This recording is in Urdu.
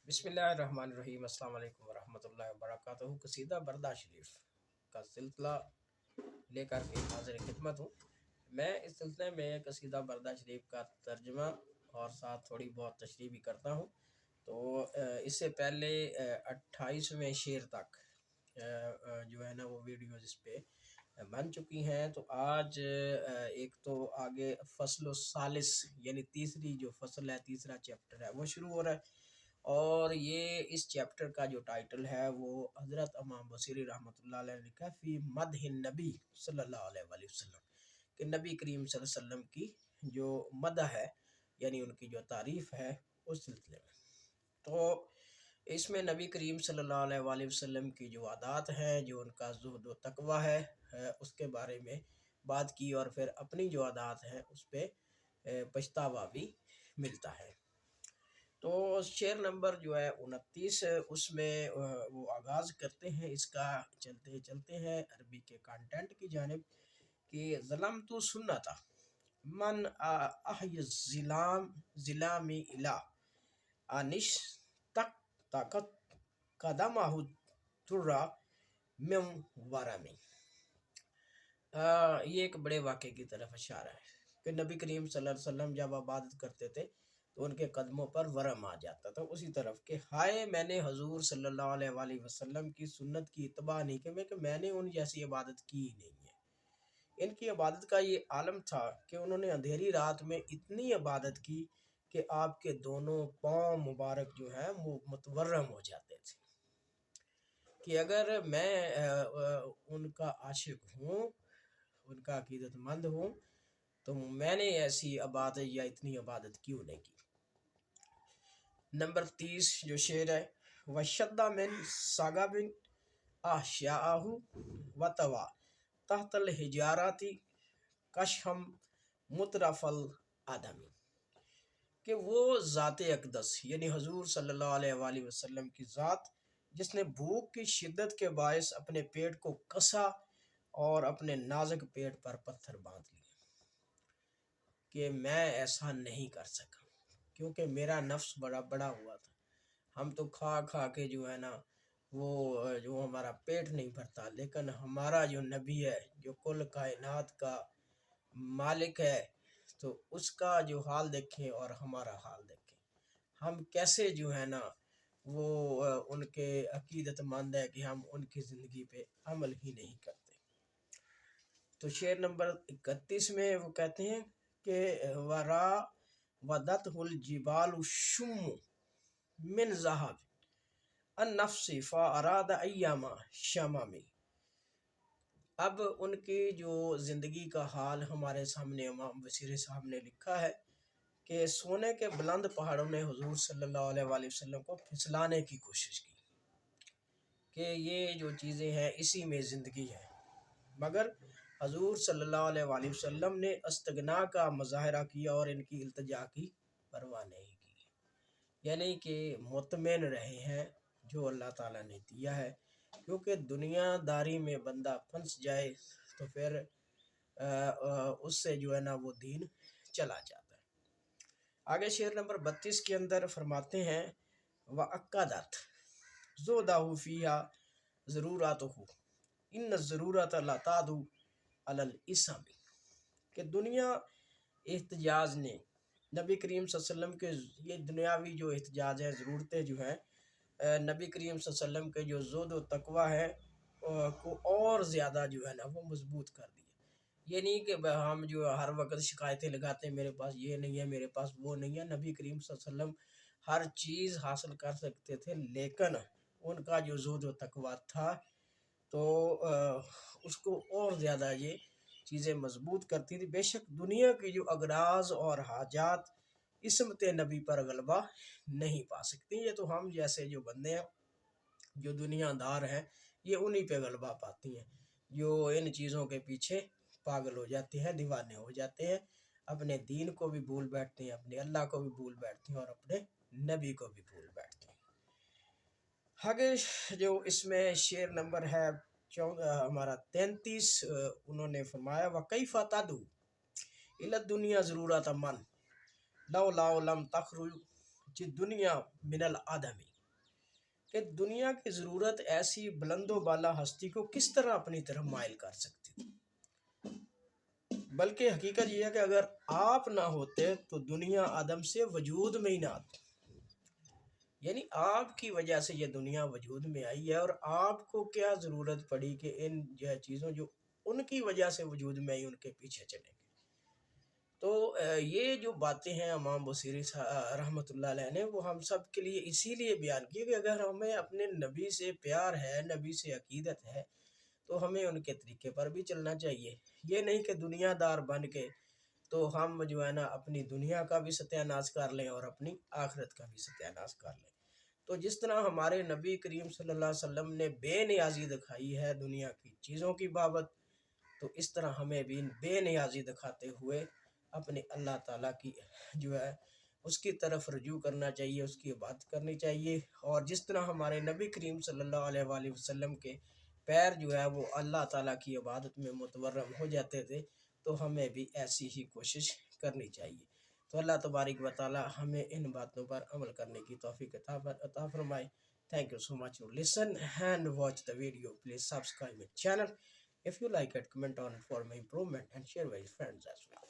بسم اللہ الرحمن الرحیم۔ السلام علیکم ورحمۃ اللہ وبرکاتہ۔ قصیدہ بردہ شریف کا سلسلہ لے کر کے حاضر خدمت ہوں۔ میں اس سلسلے میں قصیدہ بردہ شریف کا ترجمہ اور ساتھ تھوڑی بہت تشریح بھی کرتا ہوں۔ تو اس سے پہلے 28ویں شعر تک جو ہے نا وہ ویڈیوز اس پہ بن چکی ہیں۔ تو آج ایک تو آگے فصل الثالث یعنی تیسری جو فصل ہے، تیسرا چیپٹر ہے وہ شروع ہو رہا ہے، اور یہ اس چیپٹر کا جو ٹائٹل ہے وہ حضرت امام بصیری رحمۃ اللہ علیہ نے لکھا فی مدح النبی صلی اللہ علیہ وآلہ وسلم، کہ نبی کریم صلی اللہ علیہ وسلم کی جو مدح ہے یعنی ان کی جو تعریف ہے اس سلسلے میں۔ تو اس میں نبی کریم صلی اللہ علیہ وآلہ وسلم کی جو عادات ہیں، جو ان کا زہد و تقوی ہے، اس کے بارے میں بات کی، اور پھر اپنی جو عادات ہیں اس پہ پچھتاوا بھی ملتا ہے۔ تو شعر نمبر جو ہے 29، اس میں وہ آغاز کرتے ہیں اس کا، چلتے ہیں عربی کے کانٹینٹ کی جانب، کہ ظلمت سنتا من احی ظلامی الہ انش تک طاقت قدمہ ترا من ورمی۔ یہ ایک بڑے واقعے کی طرف اشارہ ہے کہ نبی کریم صلی اللہ علیہ وسلم جب عبادت کرتے تھے تو ان کے قدموں پر ورم آ جاتا تھا، اسی طرف کہ ہائے میں نے حضور صلی اللہ علیہ وآلہ وسلم کی سنت کی اتباع نہیں کی، کہ میں نے ان جیسی عبادت کی ہی نہیں ہے۔ ان کی عبادت کا یہ عالم تھا کہ انہوں نے اندھیری رات میں اتنی عبادت کی کہ آپ کے دونوں پاؤں مبارک جو ہیں وہ متورم ہو جاتے تھے، کہ اگر میں ان کا عاشق ہوں، ان کا عقیدت مند ہوں، تو میں نے ایسی عبادت یا اتنی عبادت کیوں نہیں کی۔ نمبر 30 جو شعر ہے، وَشَدَّ مِن صَغَبٍ أَحْشَاءَهُ وَطَوَى تحت الحجارات کشہم مترف العدم، کہ وہ ذات اقدس یعنی حضور صلی اللہ علیہ وآلہ وسلم کی ذات جس نے بھوک کی شدت کے باعث اپنے پیٹ کو کسا اور اپنے نازک پیٹ پر پتھر باندھ لیے، کہ میں ایسا نہیں کر سکا کیونکہ میرا نفس بڑا بڑا ہوا تھا۔ ہم تو کھا کھا کے جو ہے نا وہ جو ہمارا پیٹ نہیں بھرتا، لیکن ہمارا جو نبی ہے جو کل کائنات کا مالک ہے، تو اس کا جو حال دیکھیں اور ہمارا حال دیکھیں، ہم کیسے جو ہے نا وہ ان کے عقیدت مند ہے کہ ہم ان کی زندگی پہ عمل ہی نہیں کرتے۔ تو شعر نمبر 31 میں وہ کہتے ہیں کہ ورا ودت الجبال الشم من ذہب النفس فاراد ایام شمامی۔ اب ان کی جو زندگی کا حال ہمارے سامنے امام بصیری صاحب نے لکھا ہے کہ سونے کے بلند پہاڑوں نے حضور صلی اللہ علیہ وآلہ وسلم کو پھسلانے کی کوشش کی کہ یہ جو چیزیں ہیں اسی میں زندگی ہے، مگر حضور صلی اللہ علیہ وآلہ وسلم نے استغنا کا مظاہرہ کیا اور ان کی التجا کی پرواہ نہیں کی، یعنی کہ مطمئن رہے ہیں جو اللہ تعالیٰ نے دیا ہے، کیونکہ دنیا داری میں بندہ پھنس جائے تو پھر اس سے جو ہے نا وہ دین چلا جاتا ہے۔ آگے شعر نمبر 32 کے اندر فرماتے ہیں وَأَقَّدَتْ زُهْدَهُ فِيهَا ضَرُورَاتُهُ إِنَّ الضَّرُورَةَ لَا تَعْدُو عَلَى الْإِسَمِ، کہ دنیا احتجاج نے نبی کریم صلی اللہ علیہ وسلم کے یہ دنیاوی جو احتجاج ہے، ضرورتیں جو ہیں نبی کریم صلی اللہ علیہ وسلم کے جو زہد و تقوی ہے کو اور زیادہ جو ہے نا وہ مضبوط کر دیا۔ یہ نہیں کہ ہم جو ہر وقت شکایتیں لگاتے ہیں میرے پاس یہ نہیں ہے، میرے پاس وہ نہیں ہے۔ نبی کریم صلی اللہ علیہ وسلم ہر چیز حاصل کر سکتے تھے، لیکن ان کا جو زہد و تقوی تھا تو اس کو اور زیادہ یہ چیزیں مضبوط کرتی تھی۔ بے شک دنیا کی جو اغراض اور حاجات عصمت نبی پر غلبہ نہیں پا سکتی، یہ تو ہم جیسے جو بندے ہیں جو دنیا دار ہیں یہ انہی پہ غلبہ پاتی ہیں، جو ان چیزوں کے پیچھے پاگل ہو جاتے ہیں، دیوانے ہو جاتے ہیں، اپنے دین کو بھی بھول بیٹھتے ہیں، اپنے اللہ کو بھی بھول بیٹھتے ہیں اور اپنے نبی کو بھی بھول بیٹھتے ہیں۔ آگے جو اس میں شعر نمبر ہے ہمارا 33، انہوں نے فرمایا وَكَيْفَ تَدْعُو إِلَى الدُّنْيَا ضَرُورَةَ مَنْ لَوْلَا لَمْ تَخْرُجِ الدُّنْيَا مِنَ الْعَدَمِ، کہ دنیا کی ضرورت ایسی بلند و بالا ہستی کو کس طرح اپنی طرف مائل کر سکتی تھی، بلکہ حقیقت یہ ہے کہ اگر آپ نہ ہوتے تو دنیا عدم سے وجود میں ہی نہ آتی، یعنی آپ کی وجہ سے یہ دنیا وجود میں آئی ہے، اور آپ کو کیا ضرورت پڑی کہ ان جو ہے چیزوں جو ان کی وجہ سے وجود میں آئی ان کے پیچھے چلیں گے۔ تو یہ جو باتیں ہیں امام بصیری رحمۃ اللہ علیہ نے، وہ ہم سب کے لیے اسی لیے بیان کی کہ اگر ہمیں اپنے نبی سے پیار ہے، نبی سے عقیدت ہے، تو ہمیں ان کے طریقے پر بھی چلنا چاہیے۔ یہ نہیں کہ دنیا دار بن کے تو ہم جو ہے نا اپنی دنیا کا بھی ستیہ ناش کر لیں اور اپنی آخرت کا بھی ستیہ ناش کر لیں۔ تو جس طرح ہمارے نبی کریم صلی اللہ علیہ وسلم نے بے نیازی دکھائی ہے دنیا کی چیزوں کی بابت، تو اس طرح ہمیں بھی بے نیازی دکھاتے ہوئے اپنے اللہ تعالیٰ کی جو ہے اس کی طرف رجوع کرنا چاہیے، اس کی عبادت کرنی چاہیے۔ اور جس طرح ہمارے نبی کریم صلی اللہ علیہ وآلہ وسلم کے پیر جو ہے وہ اللہ تعالیٰ کی عبادت میں متورم ہو جاتے تھے، تو ہمیں بھی ایسی ہی کوشش کرنی چاہیے۔ تو اللہ تبارک و تعالیٰ ہمیں ان باتوں پر عمل کرنے کی توفیق عطا فرمائے۔ Thank you so much for listen and watch the video. Please subscribe my channel. If you like it, comment on it for my improvement and share with your friends as well.